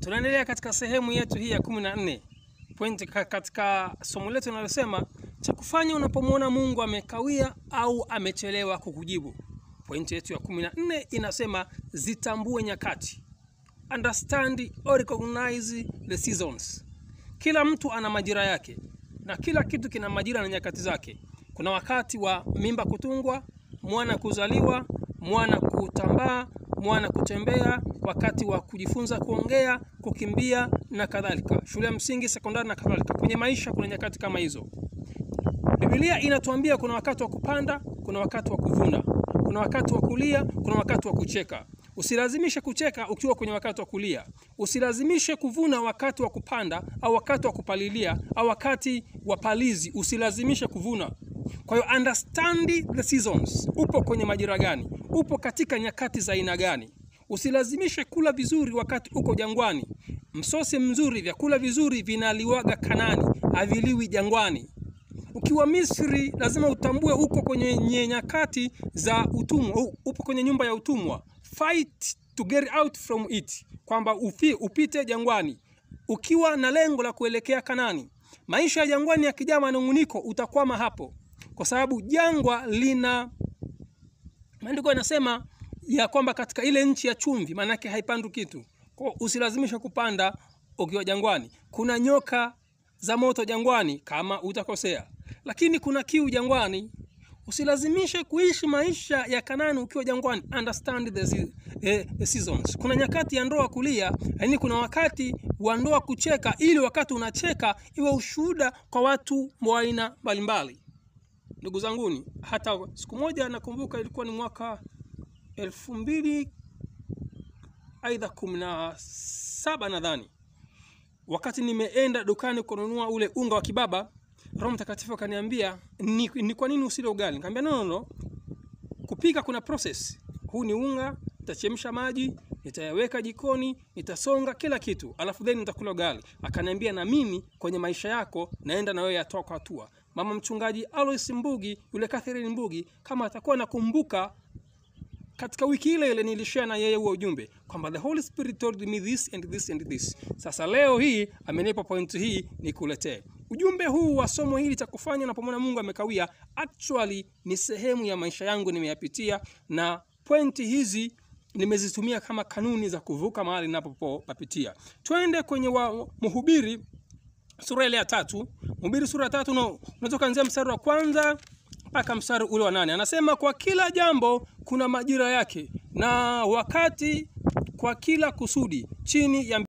Tunaendelea katika sehemu yetu hii ya 14. Point katika somo letu linalosema cha kufanya unapomwona Mungu amekawia au amechelewa kukujibu. Point yetu ya 14 inasema zitambue nyakati. Understand or recognize the seasons. Kila mtu ana majira yake na kila kitu kina majira na nyakati zake. Kuna wakati wa mimba kutungwa, mwana kuzaliwa, mwana kutambaa, mwana kutembea, wakati wa kujifunza kuongea, kukimbia na kadhalika. Shule ya msingi, sekondari na kadhalika. Kwenye maisha kuna nyakati kama hizo. Biblia inatuambia kuna wakati wa kupanda, kuna wakati wa kuvuna, kuna wakati wa kulia, kuna wakati wa kucheka. Usilazimishe kucheka ukiwa kwenye wakati wa kulia. Usilazimishe kuvuna wakati wa kupanda au wakati wa kupalilia au wakati wa palizi. Usilazimishe kuvuna. Kwa hiyo understand the seasons. Upo kwenye majira gani? Upo katika nyakati za aina gani? Usilazimishe kula vizuri wakati uko jangwani. Msosi mzuri, vyakula vizuri vinaliwaga Kanani, haviliwi jangwani. Ukiwa Misri lazima utambue uko kwenye nyakati za utumwa, upo kwenye nyumba ya utumwa. Fight to get out from it, kwamba upite jangwani ukiwa na lengo la kuelekea Kanani. Maisha ya jangwani yakijaa manunguniko utakwama hapo, kwa sababu jangwa lina, maandiko yanasema ya kwamba katika ile nchi ya chumvi maana yake haipandwi kitu. Kwa usilazimisha kupanda ukiwa jangwani. Kuna nyoka za moto jangwani kama utakosea, lakini kuna kiu jangwani. Usilazimishe kuishi maisha ya Kanani ukiwa jangwani. Understand the seasons. Kuna nyakati ya ndoa kulia, yaani kuna wakati wa ndoa kucheka, ili wakati unacheka iwe ushuhuda kwa watu wa aina mbalimbali. Ndugu zanguni, hata siku moja nakumbuka ilikuwa ni mwaka 2017 nadhani. Wakati nimeenda dukani kununua ule unga wa kibaba, Roho Mtakatifu akaniambia ni kwa nini usile ugali? Nikamwambia no. Kupika kuna process. Huu ni unga, nitachemsha maji, nitayaweka jikoni, nitasonga kila kitu, alafu then nitakula ugali. Akaniambia na mimi kwenye maisha yako naenda na wewe hatua kwa hatua. Mama mchungaji Alois Mbugi, yule Catherine Mbugi, kama atakuwa nakumbuka, katika wiki ile nilishare na yeye huo ujumbe kwamba the Holy Spirit told me this and this and this. Sasa leo hii amenipa point hii nikuletee. Ujumbe huu wa somo hili cha kufanya unapomwona Mungu amekawia actually ni sehemu ya maisha yangu nimeyapitia, na point hizi nimezitumia kama kanuni za kuvuka mahali ninapopapitia. Twende kwenye Mhubiri sura ile ya 3. Mhubiri sura ya 3 unatoka kuanzia mstari wa 1 mpaka mstari ule wa 8. Anasema kwa kila jambo kuna majira yake na wakati kwa kila kusudi chini ya